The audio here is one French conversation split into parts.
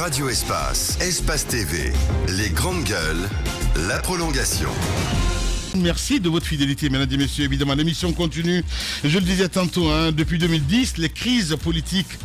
Radio Espace, Espace TV, les grandes gueules, la prolongation. Merci de votre fidélité, mesdames et messieurs. Évidemment, l'émission continue. Je le disais tantôt, depuis 2010, les crises politiques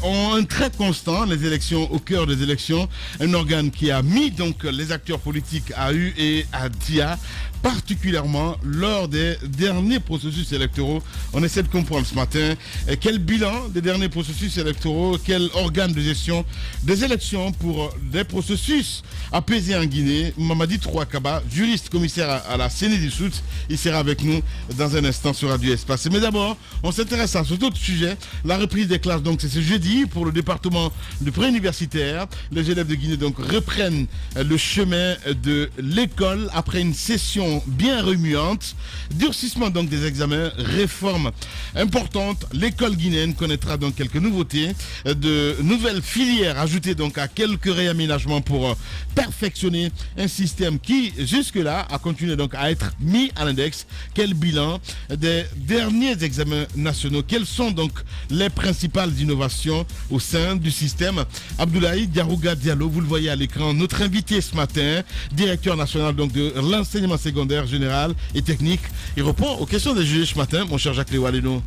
ont un trait constant. Les élections, au cœur des élections, un organe qui a mis donc les acteurs politiques à U et à DIA, particulièrement lors des derniers processus électoraux. On essaie de comprendre ce matin quel bilan des derniers processus électoraux, quel organe de gestion des élections pour des processus apaisés en Guinée. Mamadi Trouakaba, juriste commissaire à la CENI du Sud, il sera avec nous dans un instant sur Radio Espace. Mais d'abord, on s'intéresse à cet autre sujet, la reprise des classes. Donc c'est ce jeudi pour le département de préuniversitaire. Les élèves de Guinée donc reprennent le chemin de l'école après une session bien remuante. Durcissement donc des examens, réforme importante. L'école guinéenne connaîtra donc quelques nouveautés, de nouvelles filières ajoutées donc à quelques réaménagements pour perfectionner un système qui jusque-là a continué donc à être mis à l'index. Quel bilan des derniers examens nationaux? Quelles sont donc les principales innovations au sein du système? Abdoulaye Diarouga Diallo, vous le voyez à l'écran, notre invité ce matin, directeur national donc de l'enseignement secondaire général et technique. Il répond aux questions des juges ce matin, mon cher Jacques Léwaleno.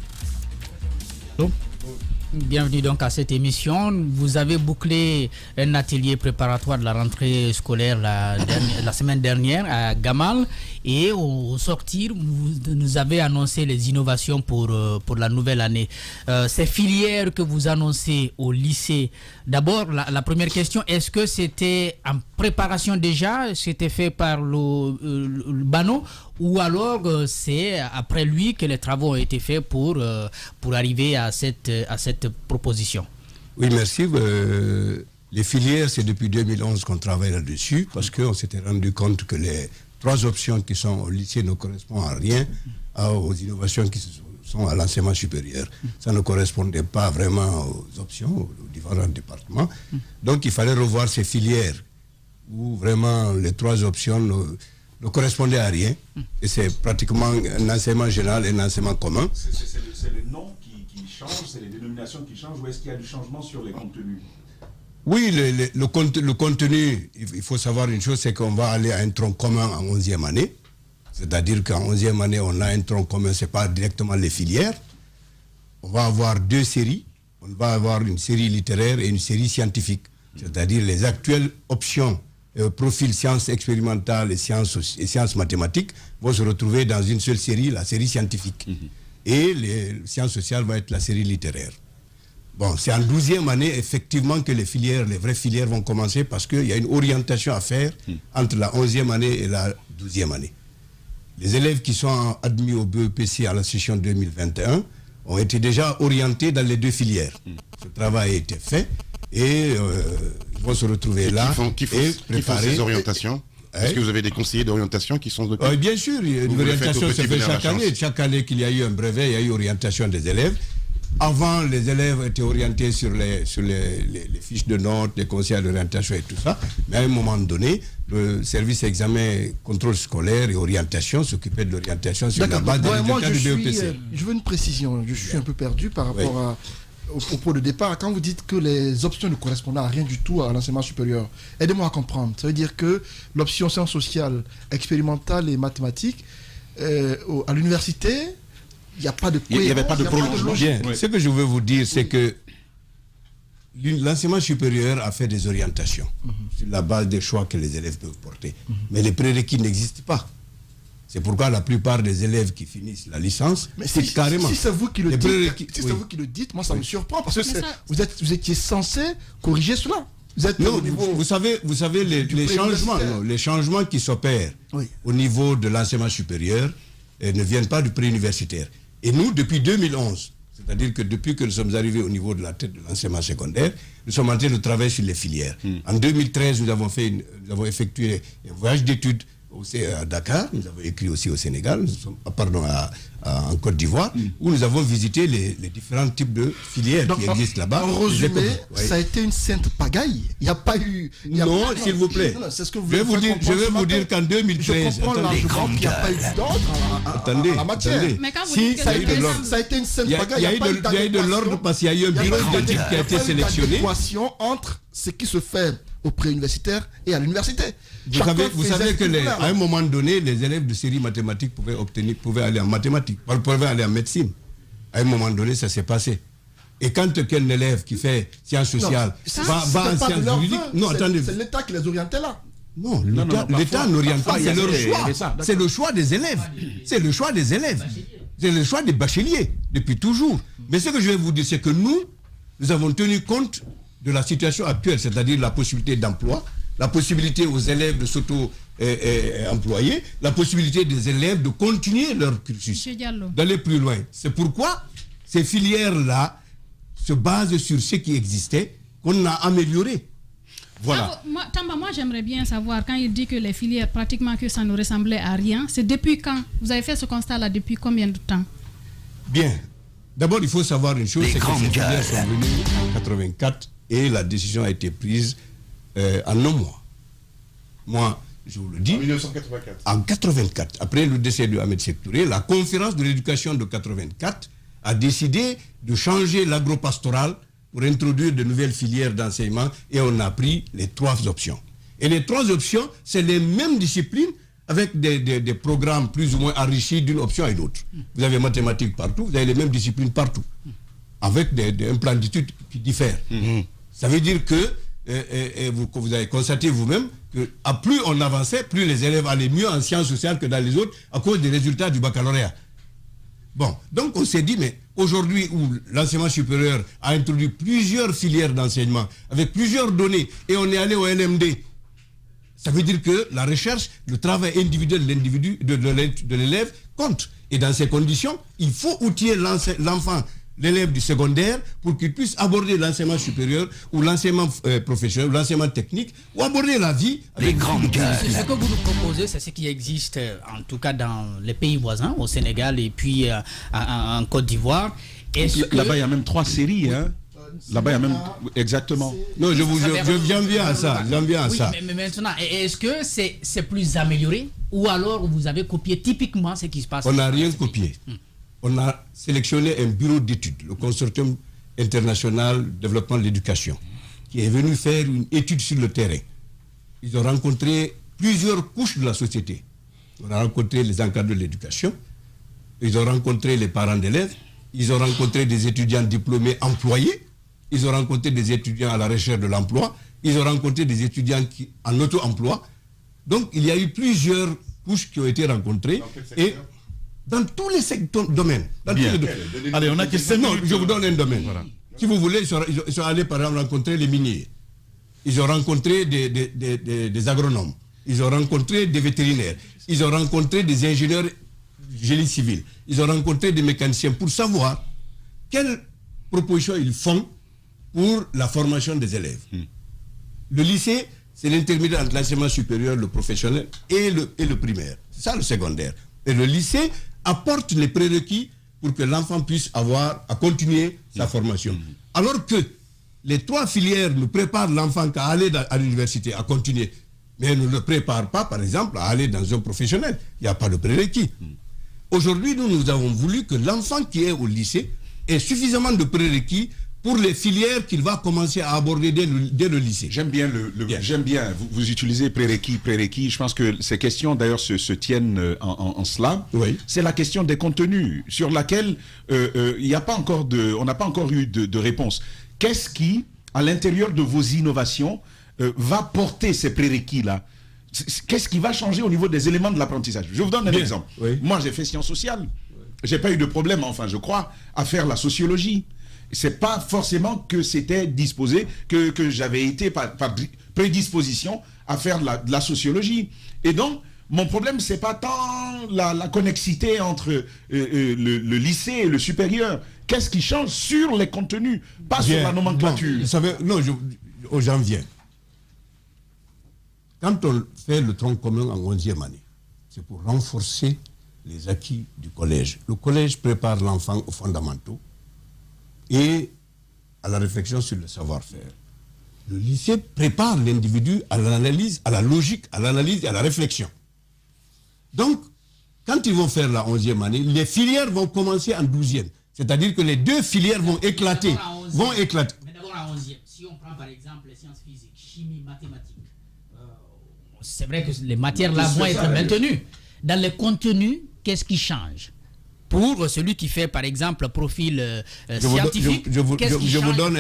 Bienvenue donc à cette émission. Vous avez bouclé un atelier préparatoire de la rentrée scolaire la semaine dernière à Gamal, et au sortir, vous nous avez annoncé les innovations pour la nouvelle année. Ces filières que vous annoncez au lycée, d'abord la première question, est-ce que c'était en préparation déjà, c'était fait par le Bano, ou alors c'est après lui que les travaux ont été faits pour arriver à cette proposition? Oui, merci. Les filières, c'est depuis 2011 qu'on travaille là-dessus, parce qu'on s'était rendu compte que les 3 options qui sont au lycée ne correspondent à rien aux innovations qui sont à l'enseignement supérieur. Ça ne correspondait pas vraiment aux options, aux différents départements. Donc il fallait revoir ces filières où vraiment les 3 options ne correspondaient à rien. Et c'est pratiquement un enseignement général et un enseignement commun. C'est le nom qui change, c'est les dénominations qui changent, ou est-ce qu'il y a du changement sur les contenus? Oui, le contenu, il faut savoir une chose, c'est qu'on va aller à un tronc commun en 11e année. C'est-à-dire qu'en 11e année, on a un tronc commun, ce n'est pas directement les filières. On va avoir 2 séries. On va avoir une série littéraire et une série scientifique. C'est-à-dire les actuelles options, profil sciences expérimentales et sciences mathématiques, vont se retrouver dans une seule série, la série scientifique. Et les sciences sociales vont être la série littéraire. Bon, c'est en 12e année, effectivement, que les vraies filières vont commencer, parce qu'il y a une orientation à faire entre la 11e année et la 12e année. Les élèves qui sont admis au BEPC à la session 2021 ont été déjà orientés dans les 2 filières. Ce travail a été fait et ils vont se retrouver là qui font ces orientations? Est-ce que vous avez des conseillers d'orientation qui sont de... Bien sûr, une orientation se fait chaque année. Chaque année qu'il y a eu un brevet, il y a eu orientation des élèves. Avant, les élèves étaient orientés sur les fiches de notes, les conseils d'orientation et tout ça. Mais à un moment donné, le service examen, contrôle scolaire et orientation s'occupait de l'orientation sur la base des résultats du BEPC. Je veux une précision. Je suis un peu perdu par rapport au propos de départ. Quand vous dites que les options ne correspondent à rien du tout à l'enseignement supérieur, aidez-moi à comprendre. Ça veut dire que l'option sciences sociales, expérimentales et mathématiques, à l'université, il n'y a pas de cohérence. Il n'y avait pas de prolongement. Ce que je veux vous dire, c'est que l'enseignement supérieur a fait des orientations sur la base des choix que les élèves peuvent porter. Mais les prérequis n'existent pas. C'est pourquoi la plupart des élèves qui finissent la licence, carrément. Si c'est vous qui le dites, moi ça me surprend, parce que vous étiez censé corriger cela. Vous savez les changements qui s'opèrent au niveau de l'enseignement supérieur ne viennent pas du préuniversitaire. Et nous, depuis 2011, c'est-à-dire que depuis que nous sommes arrivés au niveau de la tête de l'enseignement secondaire, nous sommes en train de travailler sur les filières. En 2013, nous avons effectué un voyage d'études à Dakar, nous avons écrit aussi au Sénégal, en Côte d'Ivoire, où nous avons visité les différents types de filières qui existent là-bas. En résumé, ça a été une sainte pagaille. Il n'y a pas eu... Non, s'il vous plaît. C'est ce que vous je vais vous dire qu'en 2013... Je comprends largement qu'il n'y a pas eu d'ordre en la matière. Mais quand vous dites que ça a été une sainte Il pagaille. y a eu de l'ordre parce qu'il y a eu un bureau d'éthique qui a été sélectionné. Entre ce qui se fait au préuniversitaire et à l'université. Vous savez qu'à un moment donné, les élèves de série mathématiques pouvaient aller en mathématiques, pouvaient aller en médecine. À un moment donné, ça s'est passé. Et quand un élève qui fait sciences sociales va en sciences juridiques... Non, attendez. C'est l'État qui les orientait là. Non, l'État n'oriente pas, c'est leur choix. C'est le choix des élèves. C'est le choix des élèves. C'est le choix des bacheliers, depuis toujours. Mais ce que je vais vous dire, c'est que nous avons tenu compte de la situation actuelle, c'est-à-dire la possibilité d'emploi, la possibilité aux élèves de s'auto-employer, la possibilité des élèves de continuer leur cursus, d'aller plus loin. C'est pourquoi ces filières-là se basent sur ce qui existait, qu'on a amélioré. Voilà. Moi j'aimerais bien savoir, quand il dit que les filières, pratiquement que ça ne ressemblait à rien, c'est depuis quand? Vous avez fait ce constat-là depuis combien de temps? Bien. D'abord, il faut savoir une chose, c'est que ces filières sont venues en 84 et la décision a été prise en 9 mois. Moi, je vous le dis. En 1984. En 84, après le décès de Ahmed Sékou Touré, la conférence de l'éducation de 84 a décidé de changer l'agropastoral pour introduire de nouvelles filières d'enseignement et on a pris les 3 options. Et les 3 options, c'est les mêmes disciplines avec des programmes plus ou moins enrichis d'une option à une autre. Vous avez mathématiques partout, vous avez les mêmes disciplines partout, avec un plan d'études qui diffère. Ça veut dire que vous avez constaté vous-même que plus on avançait, plus les élèves allaient mieux en sciences sociales que dans les autres à cause des résultats du baccalauréat. Bon, donc on s'est dit, mais aujourd'hui où l'enseignement supérieur a introduit plusieurs filières d'enseignement avec plusieurs données et on est allé au LMD, ça veut dire que la recherche, le travail individuel de l'élève compte. Et dans ces conditions, il faut outiller l'enfant, l'élève du secondaire, pour qu'il puisse aborder l'enseignement supérieur ou l'enseignement professionnel, ou l'enseignement technique, ou aborder la vie avec grandes gueules. Ce que vous nous proposez, c'est ce qui existe, en tout cas dans les pays voisins, au Sénégal et puis en Côte d'Ivoire. Là-bas, il y a même 3 séries, hein. Là-bas, il y a même... Exactement. Non, j'en viens à ça. Mais maintenant, est-ce que c'est plus amélioré ou alors vous avez copié typiquement ce qui se passe? On n'a rien copié. On a sélectionné un bureau d'études, le Consortium international de développement de l'éducation, qui est venu faire une étude sur le terrain. Ils ont rencontré plusieurs couches de la société. On a rencontré les encadreurs de l'éducation, ils ont rencontré les parents d'élèves, ils ont rencontré des étudiants diplômés employés, ils ont rencontré des étudiants à la recherche de l'emploi, ils ont rencontré des étudiants en auto-emploi. Donc, il y a eu plusieurs couches qui ont été rencontrées. Et dans tous les domaines. Allez, on a que 5 minutes. Je vous donne un domaine. Voilà. Si vous voulez, ils sont allés par exemple rencontrer les miniers. Ils ont rencontré des agronomes. Ils ont rencontré des vétérinaires. Ils ont rencontré des ingénieurs génie civil. Ils ont rencontré des mécaniciens pour savoir quelles propositions ils font pour la formation des élèves. Le lycée, c'est l'intermédiaire entre l'enseignement supérieur, le professionnel et le primaire. C'est ça le secondaire. Et le lycée apporte les prérequis pour que l'enfant puisse avoir à continuer sa formation. Alors que les 3 filières ne préparent l'enfant qu'à aller à l'université, à continuer. Mais elles ne le préparent pas, par exemple, à aller dans un professionnel. Il n'y a pas de prérequis. Aujourd'hui, nous avons voulu que l'enfant qui est au lycée ait suffisamment de prérequis pour les filières qu'il va commencer à aborder dès le lycée. J'aime bien j'aime bien. Vous utilisez prérequis. Je pense que ces questions d'ailleurs se tiennent en cela. Oui. C'est la question des contenus sur laquelle on n'a pas encore eu de réponse. Qu'est-ce qui, à l'intérieur de vos innovations, va porter ces prérequis-là? Qu'est-ce qui va changer au niveau des éléments de l'apprentissage? Je vous donne un exemple. Oui. Moi, j'ai fait sciences sociales. J'ai pas eu de problème, enfin, je crois, à faire la sociologie. C'est pas forcément que c'était disposé, que j'avais été par prédisposition à faire de la sociologie. Et donc, mon problème, c'est pas tant la connexité entre le lycée et le supérieur. Qu'est-ce qui change sur les contenus, pas sur la nomenclature? Bon, vous savez, non, j'en viens. quand on fait le tronc commun en 11e année, c'est pour renforcer les acquis du collège. Le collège prépare l'enfant aux fondamentaux et à la réflexion sur le savoir-faire. Le lycée prépare l'individu à l'analyse, à la logique, à l'analyse et à la réflexion. Donc, quand ils vont faire la 11e année, les filières vont commencer en 12e. C'est-à-dire que les deux filières vont éclater. Mais d'abord en 11e, si on prend par exemple les sciences physiques, chimie, mathématiques, c'est vrai que les matières là vont être maintenues. Dans les contenus, qu'est-ce qui change? Pour celui qui fait par exemple profil scientifique, je vous donne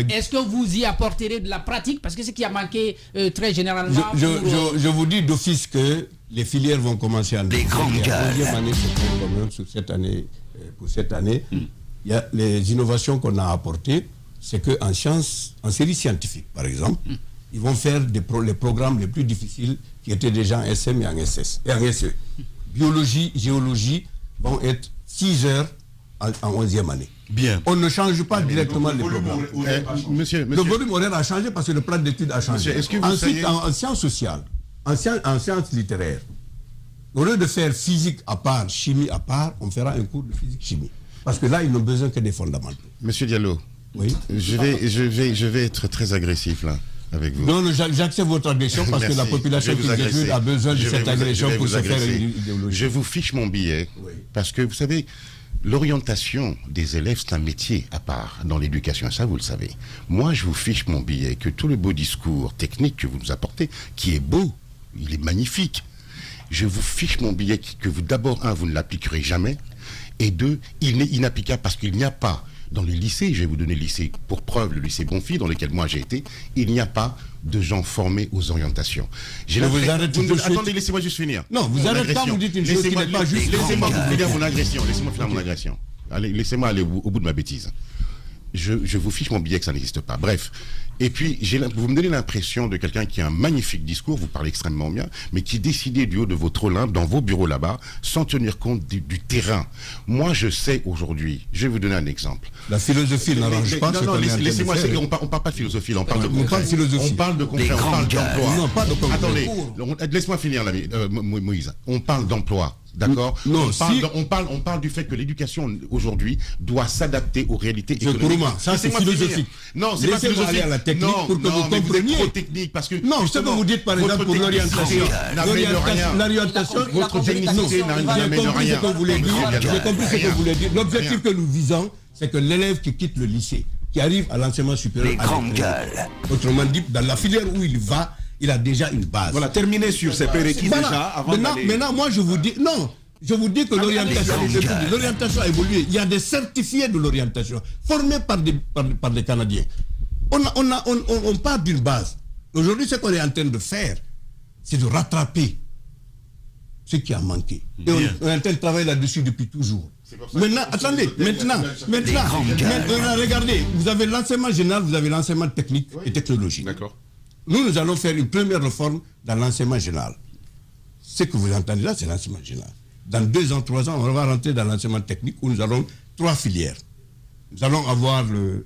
est-ce que vous y apporterez de la pratique? Parce que ce qui a manqué très généralement... Je vous dis d'office que les filières vont commencer en 11e année, pour cette année. Il y a les innovations qu'on a apportées, c'est qu'en sciences, en série scientifique par exemple, ils vont faire les programmes les plus difficiles qui étaient déjà en SM et en SS et en SE. Biologie, géologie vont être 6 heures en 11e année. Bien. On ne change pas directement les programmes. Le volume horaire a changé parce que le plan d'études a changé. Ensuite, en sciences sociales, en sciences littéraires, au lieu de faire physique à part, chimie à part, on fera un cours de physique-chimie. Parce que là, ils n'ont besoin que des fondamentaux. Monsieur Diallo, oui. je vais être très agressif là. Avec vous. Non, j'accepte votre agression parce que la population qui a besoin de cette agression pour se faire une idéologie. Je vous fiche mon billet parce que vous savez, l'orientation des élèves, c'est un métier à part dans l'éducation, ça vous le savez. Moi, je vous fiche mon billet que tout le beau discours technique que vous nous apportez, qui est beau, il est magnifique, je vous fiche mon billet que vous, d'abord, vous ne l'appliquerez jamais, et deux, il est inapplicable parce qu'il n'y a pas dans les lycées, je vais vous donner le lycée pour preuve, le lycée Bonfils, dans lequel moi j'ai été, il n'y a pas de gens formés aux orientations. Attendez, laissez-moi juste finir. Non, vous arrêtez pas, vous dites une chose qui n'est pas juste. Laissez-moi finir mon agression. Laissez-moi finir mon agression. Allez, laissez-moi aller au bout de ma bêtise. Je vous fiche mon billet que ça n'existe pas. Bref. Et puis, vous me donnez l'impression de quelqu'un qui a un magnifique discours, vous parlez extrêmement bien, mais qui décidait du haut de votre Olympe, dans vos bureaux là-bas, sans tenir compte du terrain. Moi, je sais aujourd'hui, je vais vous donner un exemple. La philosophie n'arrange pas. Non, laissez-moi, on ne parle pas de philosophie, on parle de concret. On parle de concret, on parle d'emploi. Non, pas de concret. Attendez, laisse-moi finir, Moïse. On parle d'emploi. D'accord. On parle du fait que l'éducation aujourd'hui doit s'adapter aux réalités économiques. Ça c'est philosophique. Non, c'est pas philosophique. Aller à la technique pour que vous compreniez. Vous êtes trop technique parce que non, ce que vous dites par exemple pour l'orientation. Votre technicité n'amène rien. J'ai compris ce que vous voulez dire. L'objectif que nous visons, c'est que l'élève qui quitte le lycée, qui arrive à l'enseignement supérieur, autrement dit, dans la filière où il va, il a déjà une base. Voilà, terminer sur ces prérequis déjà avant d'aller... Maintenant, moi, je vous dis... Non, je vous dis que l'orientation a évolué. Il y a des certifiés de l'orientation, formés par des Canadiens. On part d'une base. Aujourd'hui, ce qu'on est en train de faire, c'est de rattraper ce qui a manqué. Et on est en train de travailler là-dessus depuis toujours. Maintenant, attendez, maintenant, regardez, vous avez l'enseignement général, vous avez l'enseignement technique et technologique. D'accord. Nous allons faire une première réforme dans l'enseignement général. Ce que vous entendez là, c'est l'enseignement général. Dans 2 ans, 3 ans, on va rentrer dans l'enseignement technique où nous aurons 3 filières. Nous allons avoir le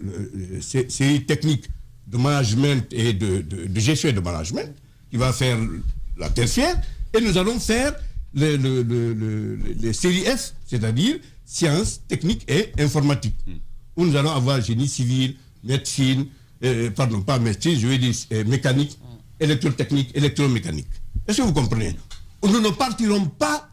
série technique de management et de gestion et de management qui va faire la tertiaire. Et nous allons faire les séries F, c'est-à-dire sciences, techniques et informatiques. Où nous allons avoir génie civil, médecine, pardon, pas médecine, je vais dire mécanique, électrotechnique, électromécanique. Est-ce que vous comprenez? Nous ne partirons pas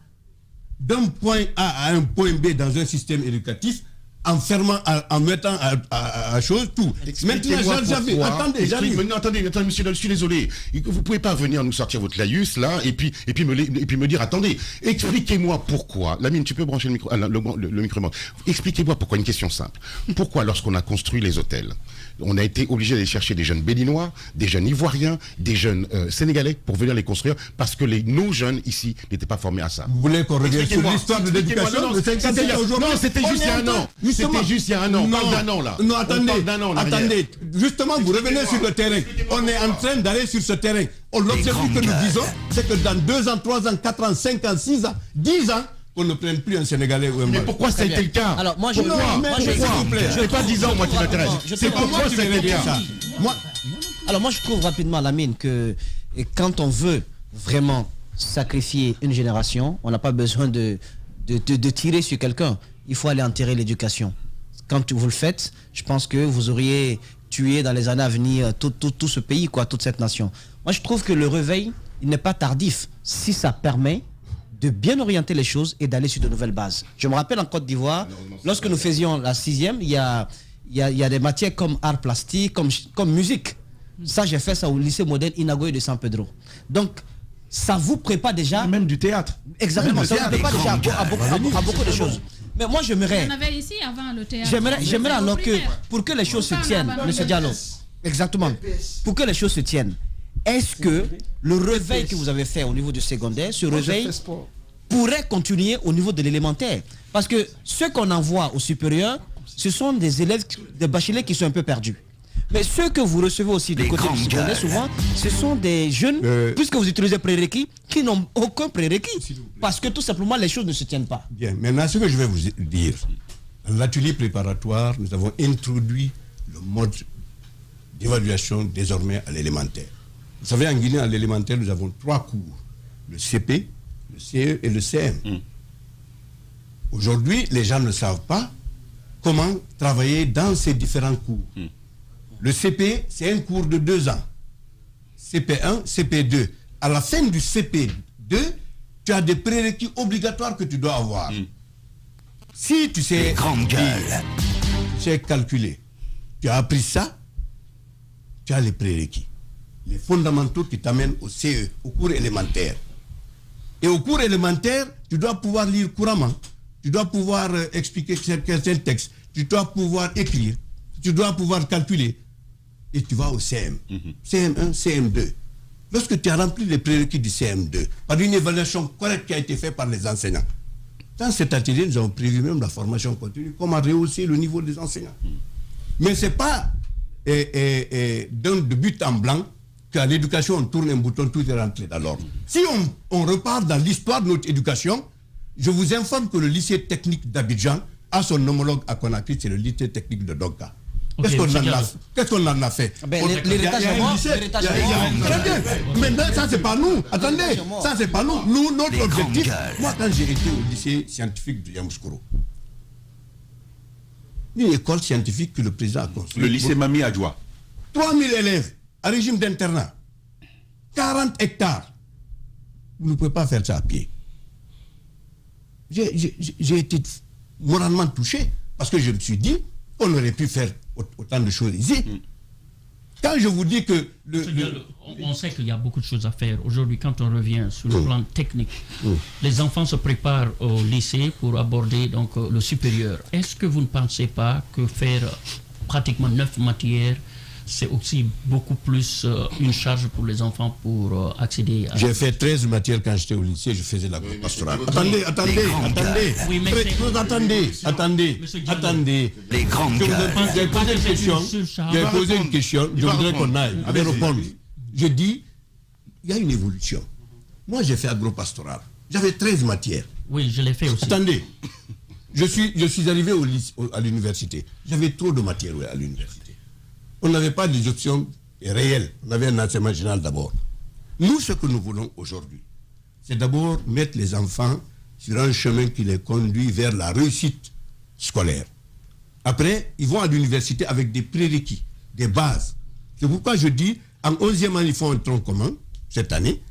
d'un point A à un point B dans un système éducatif en fermant, en mettant à chose tout. Maintenant, attendez, monsieur, je suis désolé. Vous pouvez pas venir nous sortir votre laïus là et puis me dire attendez, expliquez-moi pourquoi. Lamine, tu peux brancher le micro, le micro. Expliquez-moi pourquoi, une question simple. Pourquoi lorsqu'on a construit les hôtels, on a été obligé d'aller chercher des jeunes béninois, des jeunes ivoiriens, des jeunes sénégalais pour venir les construire parce que nos jeunes ici n'étaient pas formés à ça. Vous voulez qu'on revienne sur l'histoire de l'éducation? Non, c'était juste il y a un an. C'était juste il y a un an. On parle d'un an là. Non, attendez. Justement, vous revenez sur le terrain. On est en train d'aller sur ce terrain. L'objectif que nous visons, c'est que dans 2 ans, 3 ans, 4 ans, 5 ans, 6 ans, 10 ans, qu'on ne prenne plus un Sénégalais ou un Malien. Mais pourquoi ça a été le cas? Alors moi, s'il vous plaît. C'est pas 10 ans, moi, qui m'intéresse. C'est pourquoi ça a été le cas. Alors moi, je trouve rapidement, Lamine, que Et quand on veut vraiment sacrifier une génération, on n'a pas besoin de tirer sur quelqu'un. Il faut aller enterrer l'éducation. Quand vous le faites, je pense que vous auriez tué dans les années à venir tout ce pays, toute cette nation. Moi, je trouve que le réveil, il n'est pas tardif si ça permet de bien orienter les choses et d'aller sur de nouvelles bases. Je me rappelle en Côte d'Ivoire, lorsque nous faisions la 6e, il y a des matières comme art plastique, comme musique. Ça, j'ai fait ça au lycée modèle Inagoye de San Pedro. Donc, ça vous prépare déjà... Même du théâtre. Exactement, ça vous prépare déjà à beaucoup de choses. Mais moi, j'aimerais... On avait ici avant le théâtre. J'aimerais alors que, pour que les choses se tiennent, M. Diallo, exactement, pour que les choses se tiennent, est-ce que le réveil que vous avez fait au niveau du secondaire, ce réveil pourrait continuer au niveau de l'élémentaire? Parce que ceux qu'on envoie au supérieur, ce sont des élèves, des bacheliers qui sont un peu perdus. Mais ceux que vous recevez aussi du côté du secondaire, souvent, ce sont des jeunes, puisque vous utilisez prérequis, qui n'ont aucun prérequis. Parce que tout simplement, les choses ne se tiennent pas. Bien, maintenant, ce que je vais vous dire, dans l'atelier préparatoire, nous avons introduit le mode d'évaluation désormais à l'élémentaire. Vous savez, en Guinée, à l'élémentaire, nous avons 3 cours. Le CP, le CE et le CM. Aujourd'hui, les gens ne savent pas comment travailler dans ces différents cours. Le CP, c'est un cours de 2 ans. CP1, CP2. À la fin du CP2, tu as des prérequis obligatoires que tu dois avoir. Si tu sais lire, tu sais calculer, tu as appris ça, tu as les prérequis. Les fondamentaux qui t'amènent au CE, au cours élémentaire. Et au cours élémentaire, tu dois pouvoir lire couramment. Tu dois pouvoir expliquer certains textes. Tu dois pouvoir écrire. Tu dois pouvoir calculer. Et tu vas au CM. CM1, CM2. Lorsque tu as rempli les prérequis du CM2, par une évaluation correcte qui a été faite par les enseignants, dans cet atelier, nous avons prévu même la formation continue, comment rehausser le niveau des enseignants. Mais ce n'est pas de but en blanc qu'à l'éducation, on tourne un bouton, tout est rentré dans l'ordre. Si on repart dans l'histoire de notre éducation, je vous informe que le lycée technique d'Abidjan a son homologue à Conakry, c'est le lycée technique de Doka. Qu'est-ce qu'on en a fait? L'héritage est mort. Mais ça, c'est pas nous. Attendez, ça, c'est pas nous. Nous, notre objectif... Moi, quand j'ai été au lycée scientifique de Yamoussoukro, une école scientifique que le président a construite. Le lycée Mami Adjoua. 3000 élèves à régime d'internat. 40 hectares. Vous ne pouvez pas faire ça à pied. J'ai été moralement touché parce que je me suis dit on aurait pu faire autant de choses ici. Quand je vous dis que... On sait qu'il y a beaucoup de choses à faire. Aujourd'hui, quand on revient sur le plan technique, les enfants se préparent au lycée pour aborder donc, le supérieur. Est-ce que vous ne pensez pas que faire pratiquement 9 matières, c'est aussi beaucoup plus une charge pour les enfants pour accéder à... J'ai fait 13 matières quand j'étais au lycée, je faisais la pastorale. Attendez. Oui, mais Attendez. Les grandes gueules. J'ai posé une question, je voudrais qu'on aille répondre. Je dis, il y a une évolution. Moi, j'ai fait agropastoral. J'avais 13 matières. Oui, je l'ai fait aussi. Attendez. Je suis arrivé à l'université. J'avais trop de matières à l'université. On n'avait pas des options réelles. On avait un enseignement général d'abord. Nous, ce que nous voulons aujourd'hui, c'est d'abord mettre les enfants sur un chemin qui les conduit vers la réussite scolaire. Après, ils vont à l'université avec des prérequis, des bases. C'est pourquoi je dis, en 11e année, ils font un tronc commun, cette année.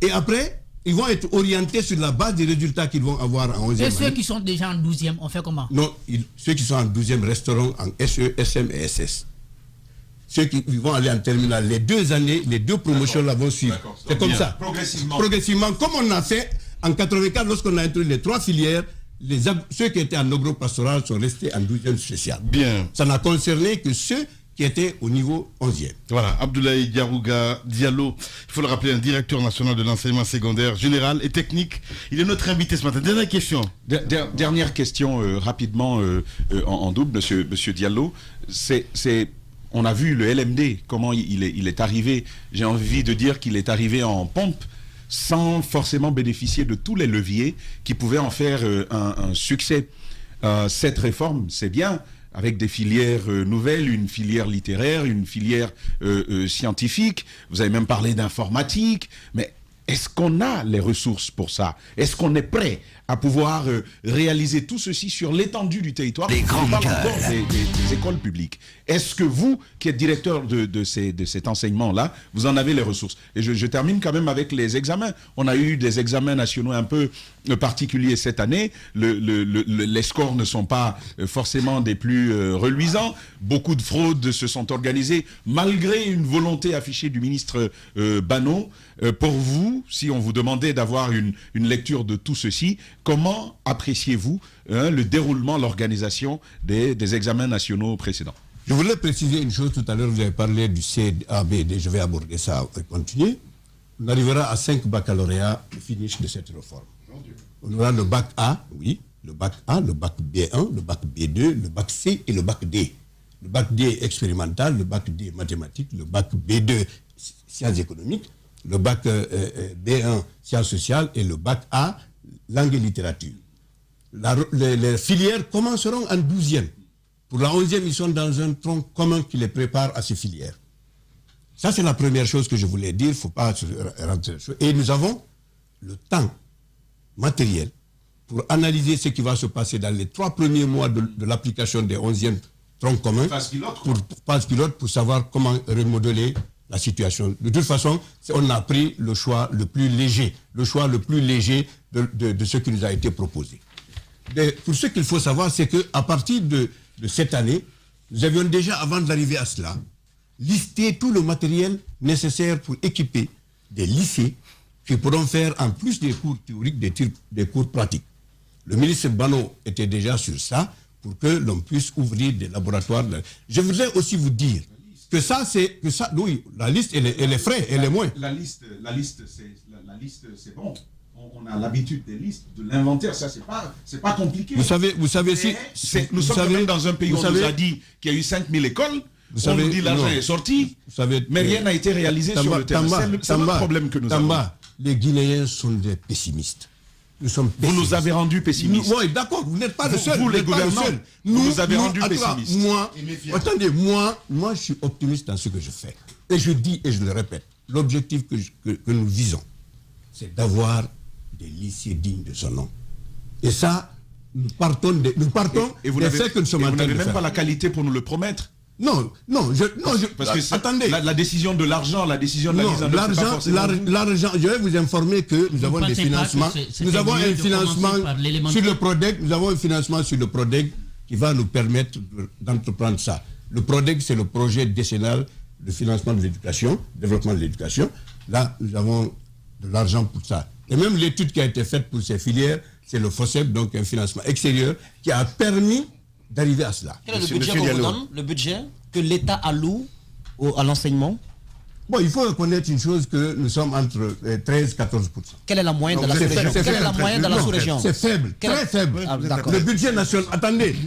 Et après, ils vont être orientés sur la base des résultats qu'ils vont avoir en 11e année. Et ceux qui sont déjà en 12e, on fait comment? Non, ceux qui sont en 12e resteront en SE, SM et SS. Ceux qui vont aller en terminale, les 2 années, les 2 promotions-là vont suivre. C'est comme ça. Progressivement. Comme on a fait en 84, lorsqu'on a introduit les 3 filières, ceux qui étaient en agropastoral sont restés en 12e spécial. Bien. Ça n'a concerné que ceux qui étaient au niveau 11e. Voilà, Abdoulaye Diarouga Diallo, il faut le rappeler, un directeur national de l'enseignement secondaire général et technique. Il est notre invité ce matin. Dernière question. Dernière question rapidement en double, monsieur Diallo. On a vu le LMD, comment il est arrivé. J'ai envie de dire qu'il est arrivé en pompe, sans forcément bénéficier de tous les leviers qui pouvaient en faire un succès. Cette réforme, c'est bien, avec des filières nouvelles, une filière littéraire, une filière scientifique. Vous avez même parlé d'informatique. Mais est-ce qu'on a les ressources pour ça? Est-ce qu'on est prêt à pouvoir réaliser tout ceci sur l'étendue du territoire? Les grandes On parle gueules. encore des écoles publiques. Est-ce que vous, qui êtes directeur de cet enseignement-là, vous en avez les ressources? Et je termine quand même avec les examens. On a eu des examens nationaux un peu particuliers cette année. Les scores ne sont pas forcément des plus reluisants. Beaucoup de fraudes se sont organisées malgré une volonté affichée du ministre Bano. Pour vous, si on vous demandait d'avoir une lecture de tout ceci, comment appréciez-vous le déroulement, l'organisation des examens nationaux précédents? Je voulais préciser une chose. Tout à l'heure, vous avez parlé du CABD. Je vais aborder ça et continuer. On arrivera à 5 baccalauréats au finish de cette réforme. On aura le bac A, oui, le bac A, le bac B1, le bac B2, le bac C et le bac D. Le bac D expérimental, le bac D mathématiques, le bac B2 sciences économiques, le bac B1 sciences sociales et le bac A langue et littérature. Les filières commenceront en 12e. Pour la 11e, ils sont dans un tronc commun qui les prépare à ces filières. Ça, c'est la première chose que je voulais dire. Il ne faut pas rentrer. Et nous avons le temps matériel pour analyser ce qui va se passer dans les 3 premiers mois de l'application des 11e troncs communs. Phase pilote, pour savoir comment remodeler la situation. De toute façon, on a pris le choix le plus léger, de ce qui nous a été proposé. Pour ce qu'il faut savoir, c'est qu'à partir de cette année, nous avions déjà, avant d'arriver à cela, listé tout le matériel nécessaire pour équiper des lycées qui pourront faire, en plus des cours théoriques, des cours pratiques. Le ministre Bano était déjà sur ça pour que l'on puisse ouvrir des laboratoires. Je voudrais aussi vous dire que ça, oui, la liste, elle est fraîche, elle est moins. La liste, c'est bon. On a l'habitude des listes, de l'inventaire, ça c'est pas compliqué. Vous savez si nous sommes quand même dans un pays où on nous a dit qu'il y a eu 5000 écoles, on nous dit l'argent est sorti, mais rien n'a été réalisé sur le terrain. C'est le problème que nous avons. Les Guinéens sont des pessimistes. Nous sommes pessimistes. Vous nous avez rendus pessimistes. Oui, d'accord, vous n'êtes pas le seul. Vous, les gouvernements, vous nous avez rendus pessimistes. Moi, je suis optimiste dans ce que je fais. Et je dis et je le répète, l'objectif que nous visons, c'est d'avoir des lycées dignes de son nom. Et ça, nous partons des faits que nous sommes en train de faire. Vous n'avez même pas la qualité pour nous le promettre. Non, parce que attendez. La décision de l'argent, la décision de la mise en œuvre, c'est pas forcément... L'argent, je vais vous informer que nous avons des financements. Nous avons un financement sur le PRODEC. Nous avons un financement sur le PRODEC qui va nous permettre d'entreprendre ça. Le PRODEC, c'est le projet décennal de financement de l'éducation, développement de l'éducation. Là, nous avons de l'argent pour ça. Et même l'étude qui a été faite pour ces filières, c'est le FOSEP, donc un financement extérieur, qui a permis d'arriver à cela. Quel est le budget qu'on vous donne, le budget que l'État alloue à l'enseignement? Bon, il faut reconnaître une chose, que nous sommes entre 13 et 14%. Quelle est la moyenne de la sous-région? Quelle est la moyenne de la sous-région? C'est faible, très faible. Le budget national,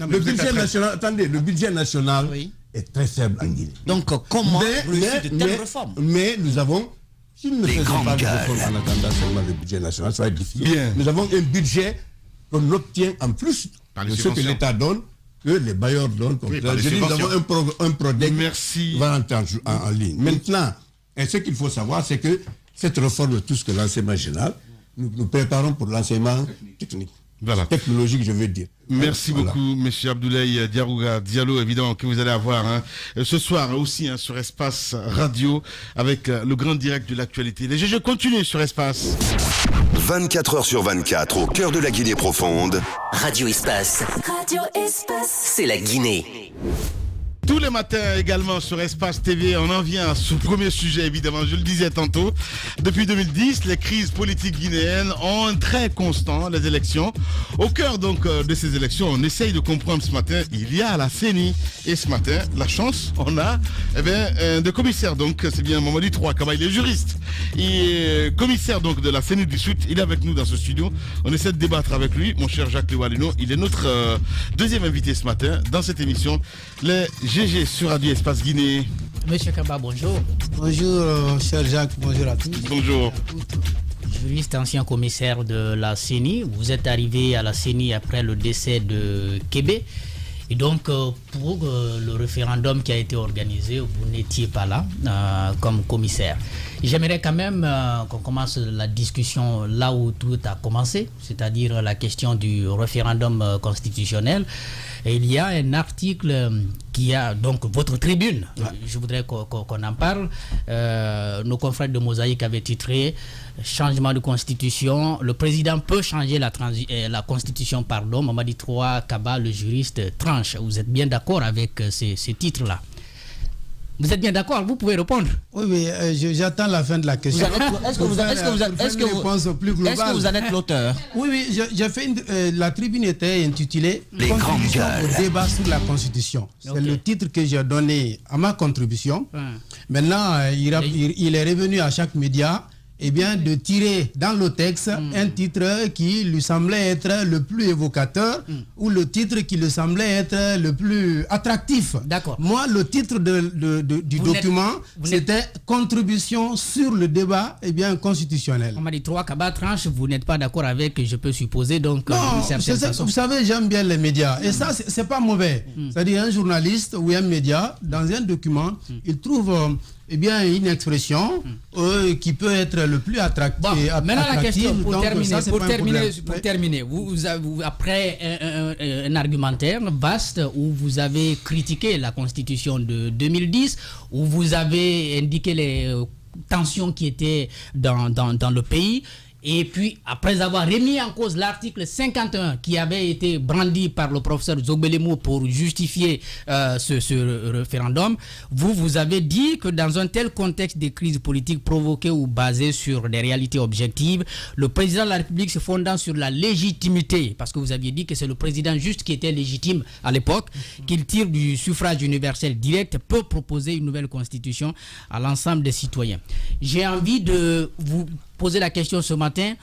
le budget national est très faible en Guinée. Donc, comment réussir de telles réformes? Mais nous avons, si nous ne faisons pas de réformes en attendant seulement le budget national, ça va être difficile. Bien. Nous avons un budget qu'on obtient en plus de ce que l'État donne, que les bailleurs donnent. Je dis, nous avons un PRODEC qui va entrer en ligne. Maintenant, et ce qu'il faut savoir, c'est que cette réforme de tout ce que l'enseignement général, nous préparons pour l'enseignement technique. Voilà. Technologique, je veux dire. Merci beaucoup, M. Abdoulaye Diarouga Diallo, évidemment, que vous allez avoir ce soir aussi sur Espace Radio avec le grand direct de l'actualité. Les GG continuent sur Espace. 24 heures sur 24, au cœur de la Guinée profonde. Radio Espace. Radio Espace. C'est la Guinée. Tous les matins également sur Espace TV, on en vient à ce premier sujet évidemment, je le disais tantôt. Depuis 2010, les crises politiques guinéennes ont un trait constant, les élections. Au cœur donc de ces élections, on essaye de comprendre ce matin, il y a la CENI. Et ce matin, la chance, on a de commissaire, donc c'est bien Mamadou Trouakaba, il est juriste. Et commissaire donc de la CENI du Sud, il est avec nous dans ce studio. On essaie de débattre avec lui, mon cher Jacques Lewalino. Il est notre deuxième invité ce matin dans cette émission. Les GG sur Radio Espace Guinée. Monsieur Kaba, bonjour. Bonjour, cher Jacques, bonjour à tous. Bonjour. Juriste, ancien commissaire de la CENI. Vous êtes arrivé à la CENI après le décès de Kébé. Et donc, pour le référendum qui a été organisé, vous n'étiez pas là comme commissaire. J'aimerais quand même qu'on commence la discussion là où tout a commencé, c'est-à-dire la question du référendum constitutionnel. Et il y a un article qui a donc votre tribune. Je voudrais qu'on en parle. Nos confrères de Mosaïque avaient titré changement de constitution. Le président peut changer la constitution, pardon. Mamadi Troa Kaba, le juriste, tranche. Vous êtes bien d'accord avec ces titres-là? Vous êtes bien d'accord? Vous pouvez répondre. Oui, j'attends la fin de la question. Est-ce que vous en êtes l'auteur? Oui, j'ai fait la tribune était intitulée Les grandes gueules. Au débat sur la Constitution. C'est le titre que j'ai donné à ma contribution. Maintenant, il est revenu à chaque média de tirer dans le texte un titre qui lui semblait être le plus évocateur ou le titre qui lui semblait être le plus attractif. D'accord. Moi, le titre du document, c'était Contribution sur le débat constitutionnel. On m'a dit 3 Kaba tranche, vous n'êtes pas d'accord avec, je peux supposer, donc... Non, vous savez, j'aime bien les médias. Et ça, c'est pas mauvais. C'est-à-dire un journaliste ou un média, dans un document, il trouve... une expression qui peut être le plus attractif. Maintenant la question pour terminer, vous après un argumentaire vaste où vous avez critiqué la Constitution de 2010, où vous avez indiqué les tensions qui étaient dans le pays. Et puis, après avoir remis en cause l'article 51 qui avait été brandi par le professeur Zogbelemou pour justifier ce référendum, vous avez dit que dans un tel contexte de crise politique provoquée ou basée sur des réalités objectives, le président de la République se fondant sur la légitimité, parce que vous aviez dit que c'est le président juste qui était légitime à l'époque, qu'il tire du suffrage universel direct, peut proposer une nouvelle constitution à l'ensemble des citoyens. J'ai envie de vous poser la question ce matin,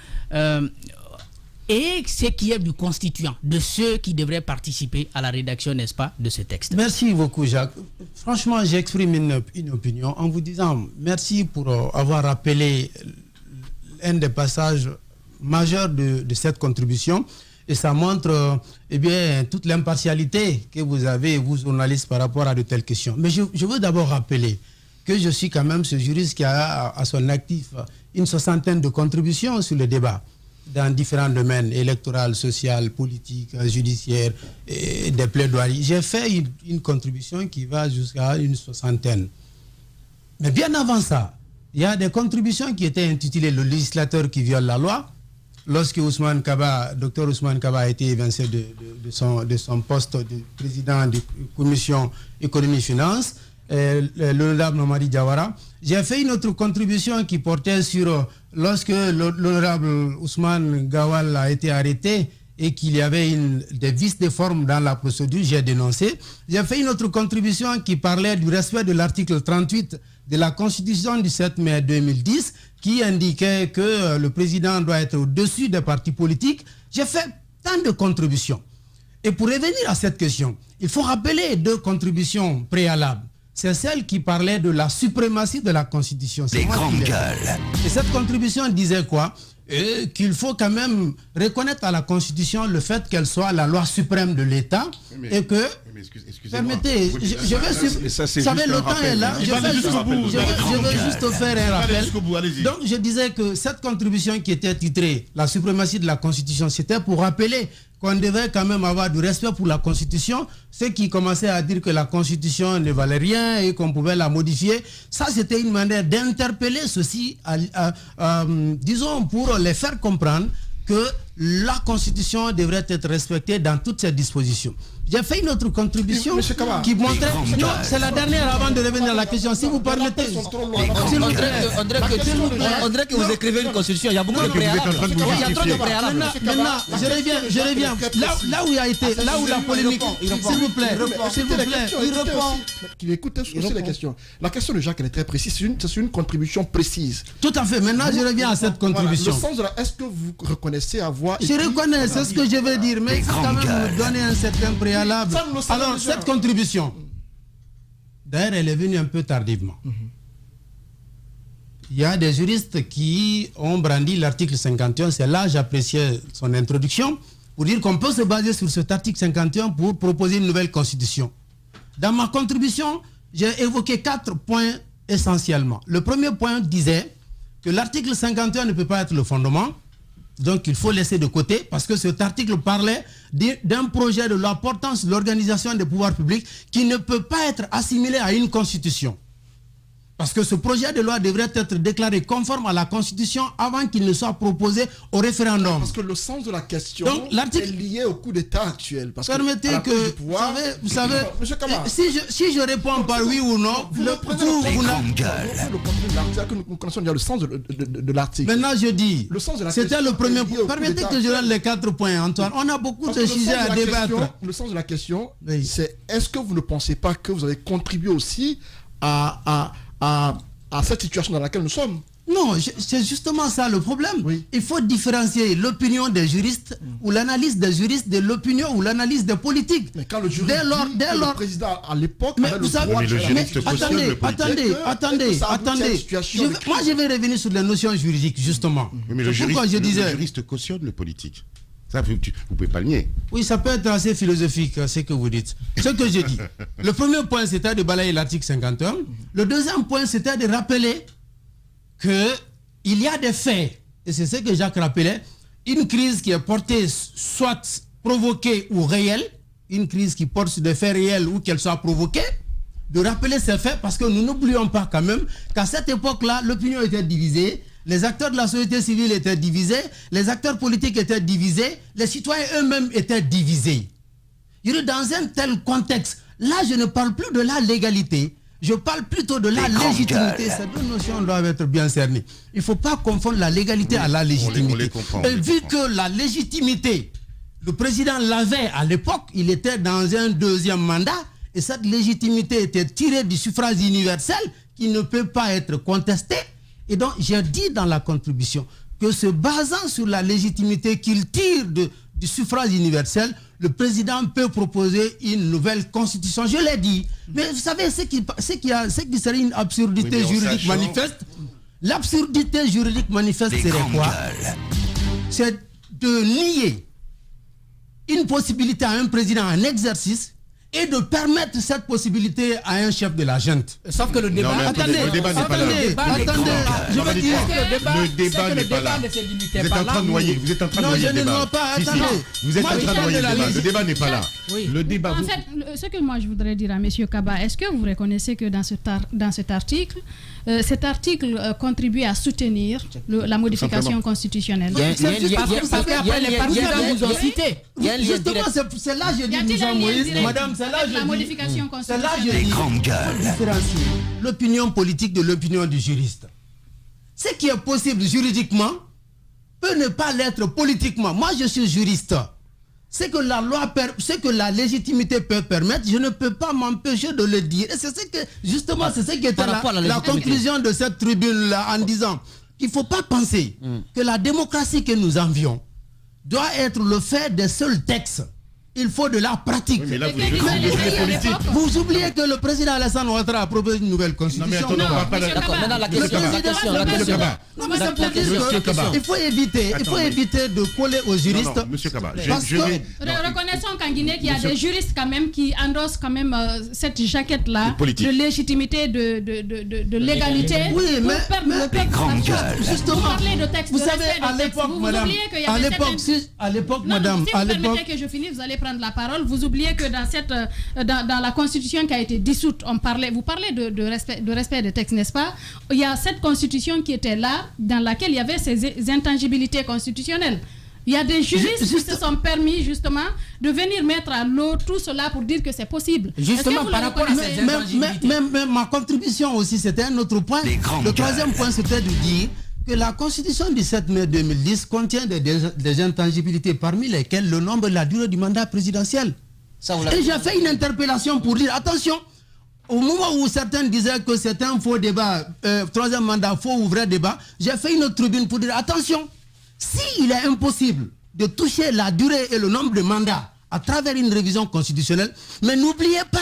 et ce qui est du constituant, de ceux qui devraient participer à la rédaction, n'est-ce pas, de ce texte. Merci beaucoup, Jacques. Franchement, j'exprime une opinion en vous disant merci pour avoir rappelé un des passages majeurs de cette contribution, et ça montre toute l'impartialité que vous avez, vous journalistes, par rapport à de telles questions. Mais je veux d'abord rappeler que je suis quand même ce juriste qui a à son actif une 60aine de contributions sur le débat dans différents domaines, électoral, social, politique, judiciaire, et des plaidoiries. J'ai fait une contribution qui va jusqu'à une 60aine. Mais bien avant ça, il y a des contributions qui étaient intitulées « Le législateur qui viole la loi ». Lorsque Dr Ousmane Kaba a été évincé de son poste de président de la commission économie-finance, l'honorable Mamadi Diawara. J'ai fait une autre contribution qui portait sur lorsque l'honorable Ousmane Gawal a été arrêté et qu'il y avait des vices de forme dans la procédure, j'ai dénoncé. J'ai fait une autre contribution qui parlait du respect de l'article 38 de la Constitution du 7 mai 2010 qui indiquait que le président doit être au-dessus des partis politiques. J'ai fait tant de contributions. Et pour revenir à cette question, il faut rappeler 2 contributions préalables. C'est celle qui parlait de la suprématie de la Constitution. Les grandes gueules. Et cette contribution disait quoi? Qu'il faut quand même reconnaître à la Constitution le fait qu'elle soit la loi suprême de l'État et que... Permettez, je vais... Vous savez, le temps est là. Je veux juste faire un rappel. Donc, je disais que cette contribution qui était titrée « La suprématie de la Constitution », c'était pour rappeler qu'on devait quand même avoir du respect pour la Constitution. Ceux qui commençaient à dire que la Constitution ne valait rien et qu'on pouvait la modifier, ça c'était une manière d'interpeller ceci, disons, pour les faire comprendre que la Constitution devrait être respectée dans toutes ses dispositions. J'ai fait une autre contribution qui montrait... Non, c'est la dernière avant de revenir à la question. Si vous permettez... On dirait que vous écrivez une constitution. Il y a beaucoup de préalables. Il y a trop de préalables. Maintenant, je reviens. Là où il a été... Là où la polémique... S'il vous plaît, il répond. Qu'il écoute aussi la question. La question de Jacques, elle est très précise. C'est une contribution précise. Tout à fait. Maintenant, je reviens à cette contribution. Le sens de est-ce que vous reconnaissez avoir... Je reconnais, c'est ce que je veux dire. Mais il faut quand même me donner un certain préalable. Alors, cette contribution, d'ailleurs, elle est venue un peu tardivement. Il y a des juristes qui ont brandi l'article 51, c'est là j'appréciais son introduction, pour dire qu'on peut se baser sur cet article 51 pour proposer une nouvelle constitution. Dans ma contribution, j'ai évoqué 4 points essentiellement. Le premier point disait que l'article 51 ne peut pas être le fondement, donc il faut laisser de côté, parce que cet article parlait d'un projet de loi portant sur l'organisation des pouvoirs publics qui ne peut pas être assimilé à une constitution. Parce que ce projet de loi devrait être déclaré conforme à la Constitution avant qu'il ne soit proposé au référendum. Parce que le sens de la question est lié au coup d'État actuel. Parce permettez que, vous savez, si je réponds par oui ou non, nous connaissons déjà le sens de l'article. Maintenant je dis, c'était le premier point. Permettez que je donne les 4 points, Antoine. On a beaucoup de sujets à débattre. Le sens de la question, c'est est-ce que vous ne pensez pas que vous avez contribué aussi à cette situation dans laquelle nous sommes? Non, c'est justement ça le problème. Oui. Il faut différencier l'opinion des juristes ou l'analyse des juristes de l'opinion ou l'analyse des politiques. Mais quand le juriste le président à l'époque avait le droit... Attendez. Moi, je vais revenir sur les notions juridiques, justement. Oui, mais le juriste cautionne le politique. Ça, vous ne pouvez pas le nier. Oui, ça peut être assez philosophique, ce que vous dites. Ce que je dis. Le premier point, c'était de balayer l'article 51. Le deuxième point, c'était de rappeler qu'il y a des faits, et c'est ce que Jacques rappelait, une crise qui est portée, soit provoquée ou réelle, une crise qui porte sur des faits réels ou qu'elle soit provoquée, de rappeler ces faits, parce que nous n'oublions pas quand même qu'à cette époque-là, l'opinion était divisée, les acteurs de la société civile étaient divisés, les acteurs politiques étaient divisés, les citoyens eux-mêmes étaient divisés. Dans un tel contexte, là je ne parle plus de la légalité, je parle plutôt de la légitimité. Ces deux notions doivent être bien cernées. Il ne faut pas confondre la légalité à la légitimité. Et vu que la légitimité, le président l'avait à l'époque, il était dans un deuxième mandat, et cette légitimité était tirée du suffrage universel qui ne peut pas être contesté. Et donc, j'ai dit dans la contribution que se basant sur la légitimité qu'il tire du suffrage universel, le président peut proposer une nouvelle constitution. Je l'ai dit. Mais vous savez, ce qui serait une absurdité juridique manifeste, l'absurdité juridique manifeste serait quoi? C'est de nier une possibilité à un président en exercice et de permettre cette possibilité à un chef de la junte. Sauf que le débat... le débat n'est pas là. Je veux dire le débat n'est pas là. Vous êtes en train de noyer. Vous êtes en train de noyer le débat. Non, je ne vois pas. Attendez. Vous êtes en train de noyer le débat. Le débat n'est pas là. Le débat. En fait, ce que moi je voudrais dire à M. Kaba, est-ce que vous reconnaissez que dans cet article contribue à soutenir la modification constitutionnelle? Parce qu'après les partisans vous ont cité. Justement, c'est là que je dis Jean-Moïse, madame, c'est là que je dis différencier l'opinion politique de l'opinion du juriste. Ce qui est possible juridiquement peut ne pas l'être politiquement. Moi, je suis juriste. Ce que la loi, ce que la légitimité peut permettre, je ne peux pas m'empêcher de le dire. Et c'est ce que, justement, c'est ce qui était la conclusion de cette tribune-là, en disant qu'il ne faut pas penser que la démocratie que nous envions doit être le fait des seuls textes. Il faut de la pratique. Oui, mais là, vous oubliez que le président Alassane Ouattara a proposé une nouvelle constitution. Non, mais attendez, on va pas maintenant la question. Non, mais c'est pour dire qu'il faut éviter de coller aux juristes. Non, monsieur Kaba, reconnaissons qu'en Guinée, qu'il y a des juristes quand même qui endossent quand même cette jaquette-là de légitimité, de légalité. Oui, mais justement, vous savez, à l'époque, madame, que je finisse, vous allez prendre la parole. Vous oubliez que dans la constitution qui a été dissoute, vous parlez de respect des textes, n'est-ce pas? Il y a cette constitution qui était là, dans laquelle il y avait ces intangibilités constitutionnelles. Il y a des juristes qui se sont permis justement de venir mettre à l'eau tout cela pour dire que c'est possible. Justement, par rapport à ces intangibilités. Même ma contribution aussi, c'était un autre point. Le troisième point, c'était de dire que la constitution du 7 mai 2010 contient des intangibilités, parmi lesquelles le nombre et la durée du mandat présidentiel. Et j'ai fait une interpellation pour dire, attention, au moment où certains disaient que c'était un faux débat, troisième mandat, faux ou vrai débat, j'ai fait une autre tribune pour dire, attention, s'il est impossible de toucher la durée et le nombre de mandats à travers une révision constitutionnelle, mais n'oubliez pas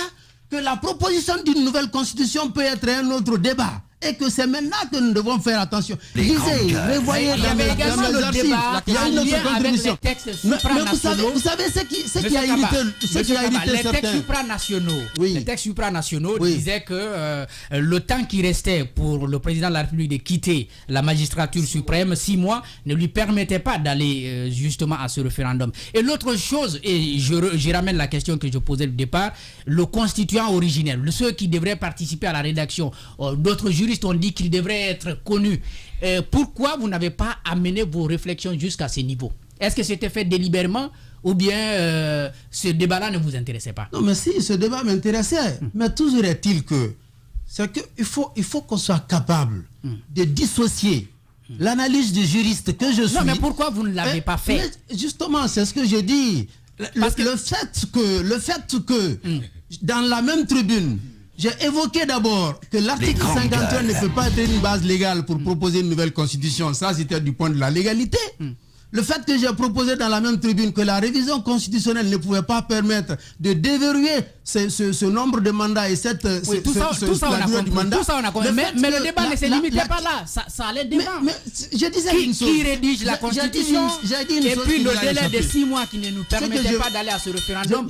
que la proposition d'une nouvelle constitution peut être un autre débat. Et que c'est maintenant que nous devons faire attention. Les Lisez, grands revoyez Il y avait également le débat il y a une en autre lien avec contribution. les textes Mais supranationaux. vous savez ce qui a irrité Les textes certains. supranationaux, Oui. les textes supranationaux Oui. disaient que le temps qui restait pour le président de la République de quitter la magistrature suprême, 6 mois, ne lui permettait pas d'aller justement à ce référendum. Et l'autre chose, et je ramène la question que je posais au départ, le constituant originel, ceux qui devraient participer à la rédaction, d'autres juristes ont dit qu'il devrait être connu. Pourquoi vous n'avez pas amené vos réflexions jusqu'à ce niveau? Est-ce que c'était fait délibérément ou bien ce débat-là ne vous intéressait pas? Non, mais si, ce débat m'intéressait. Mais toujours est-il que c'est qu'il faut qu'on soit capable de dissocier l'analyse du juriste que je suis. Non, mais pourquoi vous ne l'avez pas fait? Mais justement, c'est ce que je dis. Le fait que dans la même tribune, j'ai évoqué d'abord que l'article 51 ne peut pas être une base légale pour proposer une nouvelle constitution. Ça, c'était du point de la légalité. Le fait que j'ai proposé dans la même tribune que la révision constitutionnelle ne pouvait pas permettre de déverrouiller ce nombre de mandats et tout ça on a compris. Mais le débat ne se limitait pas là. Ça allait devant. Mais je disais une chose. Qui rédige la constitution et puis le délai de 6 mois qui ne nous permettait pas d'aller à ce référendum.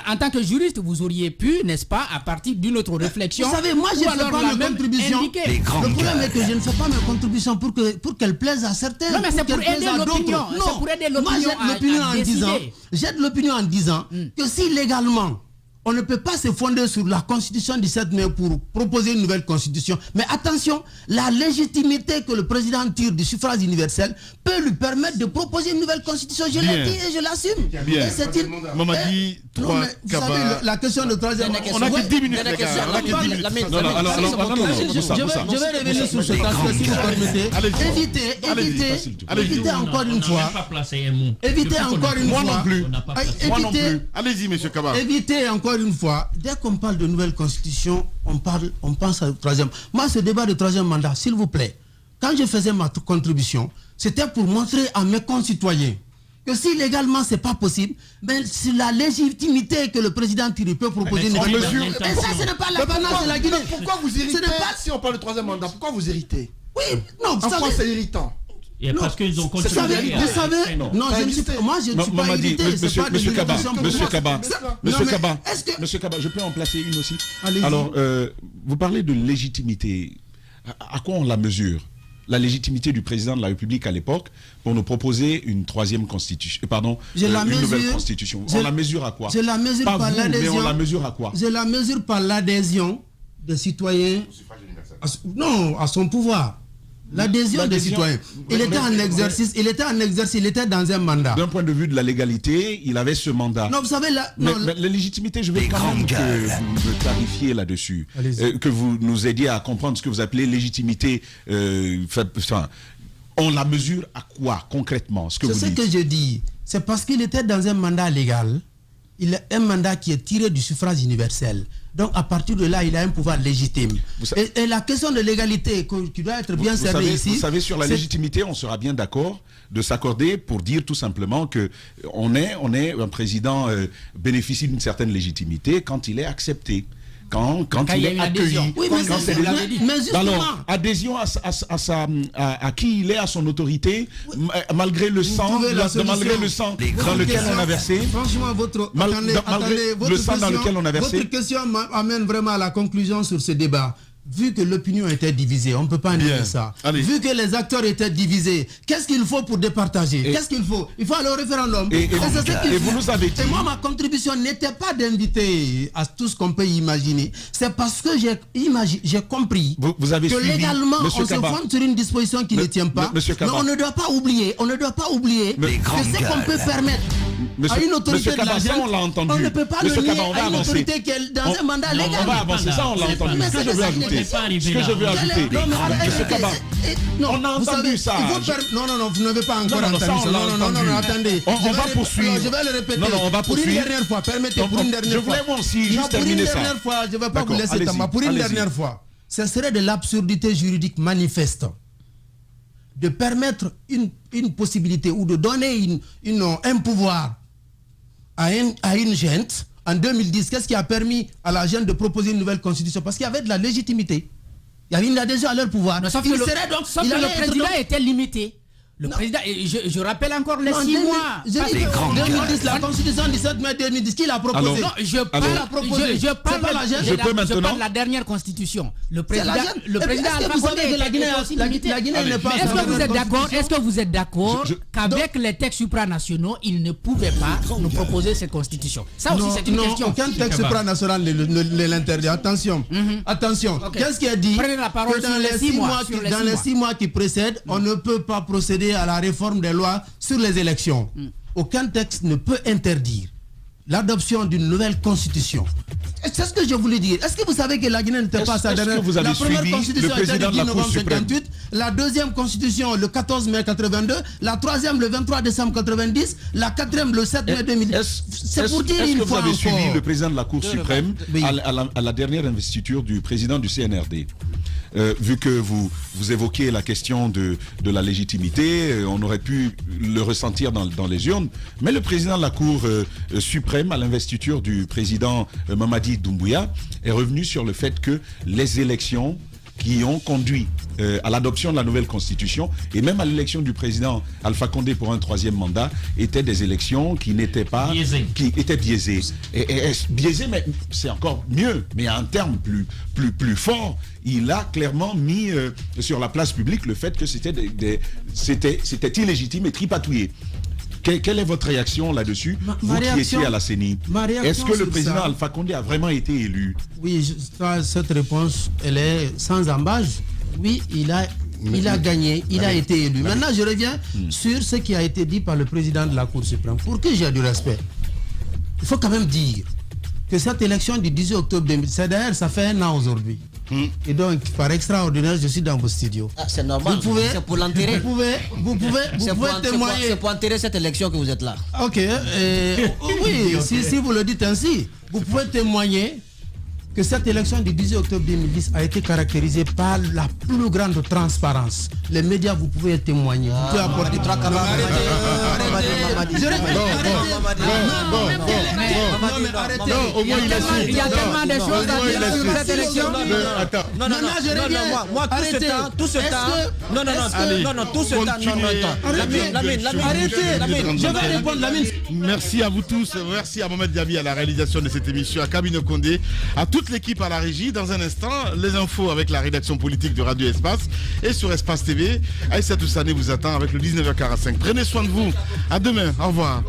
En tant que juriste, vous auriez pu, n'est-ce pas, à partir d'une autre réflexion. Vous savez, moi je ne fais pas mes contributions. Le problème est que je ne fais pas mes contributions pour qu'elles plaisent à certains. Non, mais c'est pour aider l'opinion. C'est pour aider l'opinion à décider. J'aide l'opinion en disant que si légalement on ne peut pas se fonder sur la constitution du 7 mai pour proposer une nouvelle constitution. Mais attention, la légitimité que le président tire du suffrage universel peut lui permettre de proposer une nouvelle constitution. Je l'ai dit et je l'assume. Mamadi, vous savez, la question de troisième... On a que 10 minutes. Je vais revenir sur cet aspect, si vous permettez. Évitez encore une fois. Évitez encore une fois. Moi non plus. Allez-y, monsieur Kaba. Évitez encore une fois, dès qu'on parle de nouvelle constitution, on pense au troisième. Moi, ce débat de troisième mandat, s'il vous plaît, quand je faisais ma contribution, c'était pour montrer à mes concitoyens que si légalement c'est pas possible, mais c'est la légitimité que le président Thierry peut proposer une nouvelle constitution. Et ça, ce n'est pas l'apanage de la Guinée. Pourquoi vous irritez si on parle de troisième mandat? Pourquoi vous irritez? Oui, non, en France, c'est irritant. Et parce qu'ils ont continué. Vous savez, non, moi je ne suis pas irrité. Monsieur Kaba, je peux en placer une aussi. Alors, vous parlez de légitimité. À quoi on la mesure? La légitimité du président de la République à l'époque pour nous proposer une troisième constitution, une nouvelle constitution. On la mesure à quoi? Je la mesure par l'adhésion. Mais on la mesure à quoi? Je la mesure par l'adhésion des citoyens à son pouvoir. L'adhésion des citoyens. Il était en exercice, il était dans un mandat. D'un point de vue de la légalité, il avait ce mandat. Non, vous savez, la légitimité, je veux quand même que vous me clarifiez là-dessus, que vous nous aidiez à comprendre ce que vous appelez légitimité. On la mesure à quoi concrètement? C'est ce que je dis. C'est parce qu'il était dans un mandat légal. Il a un mandat qui est tiré du suffrage universel. Donc, à partir de là, il a un pouvoir légitime. Et la question de l'égalité qui doit être bien servie ici... Vous savez, sur la légitimité, on sera bien d'accord de s'accorder pour dire tout simplement que un président bénéficie d'une certaine légitimité quand il est accepté. Quand il est accueilli. Oui, mais justement, alors, adhésion à qui il est, à son autorité, malgré le sang dans lequel on a versé. Franchement, le sang dans lequel on a versé. Votre question m'amène vraiment à la conclusion sur ce débat. Vu que l'opinion était divisée, on ne peut pas nier ça. Allez. Vu que les acteurs étaient divisés, qu'est-ce qu'il faut pour départager? Qu'est-ce qu'il faut? Il faut aller au référendum. Et vous nous avez dit. Et moi, ma contribution n'était pas d'inviter à tout ce qu'on peut imaginer. C'est parce que j'ai compris vous avez que suivi, légalement, Monsieur on Kaba, se fonde sur une disposition qui ne tient pas. Mais on ne doit pas oublier, que ce qu'on peut permettre à une autorité de la on l'a entendu. On ne peut pas le nier à une autorité qui est dans un mandat légal. On va avancer, ça on l'a entendu. Ce que je veux ajouter, on a entendu ça. Non, vous n'avez pas encore entendu ça. Non, attendez. On va poursuivre. Je vais le répéter. Non, on va poursuivre. Pour une dernière fois, permettez, pour une dernière fois. Je voulais moi aussi juste terminer ça. Pour une dernière fois, je ne vais pas vous laisser temps. Pour une dernière fois, ce serait de l'absurdité juridique manifeste de permettre une possibilité ou de donner un pouvoir à une gente. En 2010, qu'est-ce qui a permis à la gente de proposer une nouvelle constitution? Parce qu'il y avait de la légitimité. Il y avait une adhésion à leur pouvoir. Non, sauf Il que serait donc, sauf il que allait le être président donc- était limité. Le président, et je rappelle encore les 6 mois. Je dis que 2010, la constitution du 7 mai 2010, qui l'a proposé? Alors, Non, je parle peux de la dernière constitution. Le président, jeune. le président Est-ce que Alpha vous savez Condé que la Guinée, était aussi limité. la Guinée n'est pas Mais est-ce que vous êtes d'accord? Est-ce que vous êtes d'accord Je- qu'avec les textes supranationaux, ils ne pouvaient pas nous proposer cette constitution? Ça aussi, c'est une question. Aucun texte supranational ne l'interdit. Attention, attention. Ok. Qu'est-ce qui est dit? Prenez la parole Que dans sur les les 6 6 mois, mois, sur les dans 6 les mois. 6 mois qui précèdent, on ne peut pas procéder à la réforme des lois sur les élections. Aucun texte ne peut interdire l'adoption d'une nouvelle constitution. C'est ce que je voulais dire. Est-ce que vous savez que la Guinée n'était pas sa est-ce dernière? que vous avez La première suivi constitution le était président du de la 10 Cour novembre suprême? 58, la deuxième constitution le 14 mai 82, la troisième le 23 décembre 90, la quatrième le 7 mai 2010. C'est pour dire Est-ce une que vous fois avez encore. suivi le président de la Cour suprême Oui. à la dernière investiture du président du CNRD? Vu que vous évoquez la question de la légitimité, on aurait pu le ressentir dans les urnes, mais le président de la Cour suprême à l'investiture du président Mamadi Doumbouya est revenu sur le fait que les élections qui ont conduit à l'adoption de la nouvelle constitution et même à l'élection du président Alpha Condé pour un 3e mandat étaient des élections qui n'étaient pas qui étaient biaisées. Et biaisées, mais c'est encore mieux. Mais il y a un terme plus fort. Il a clairement mis sur la place publique le fait que c'était illégitime et tripatouillé. Quelle est votre réaction là-dessus, vous qui étiez à la CENI? Est-ce que le président Alpha Condé a vraiment été élu? Oui, cette réponse, elle est sans embâche. Oui, il a gagné, il a été élu. Maintenant, je reviens sur ce qui a été dit par le président de la Cour suprême. Pour que j'ai du respect, il faut quand même dire que cette élection du 18 octobre 2017, d'ailleurs, ça fait 1 an aujourd'hui. Et donc, par extraordinaire, je suis dans vos studios. Ah, c'est normal, c'est pour l'enterrer. Vous pouvez témoigner. C'est pour enterrer cette élection que vous êtes là. Ok, oui, si vous le dites ainsi, vous pouvez témoigner que cette élection du 18 octobre 2010 a été caractérisée par la plus grande transparence. Les médias, vous pouvez témoigner. Vous pouvez apporter 3 au moins il a su. Il y a tellement de choses à dire sur cette élection. Attends. Non, moi, tout ce temps, Arrêtez, je vais répondre, Lamine. Merci à vous tous. Merci à Mohamed Diaby à la réalisation de cette émission, à Kabine Condé, à toute l'équipe à la régie. Dans un instant, les infos avec la rédaction politique de Radio Espace et sur Espace TV. Aïssa Toussane vous attend avec le 19h45. Prenez soin de vous. À demain. Au revoir.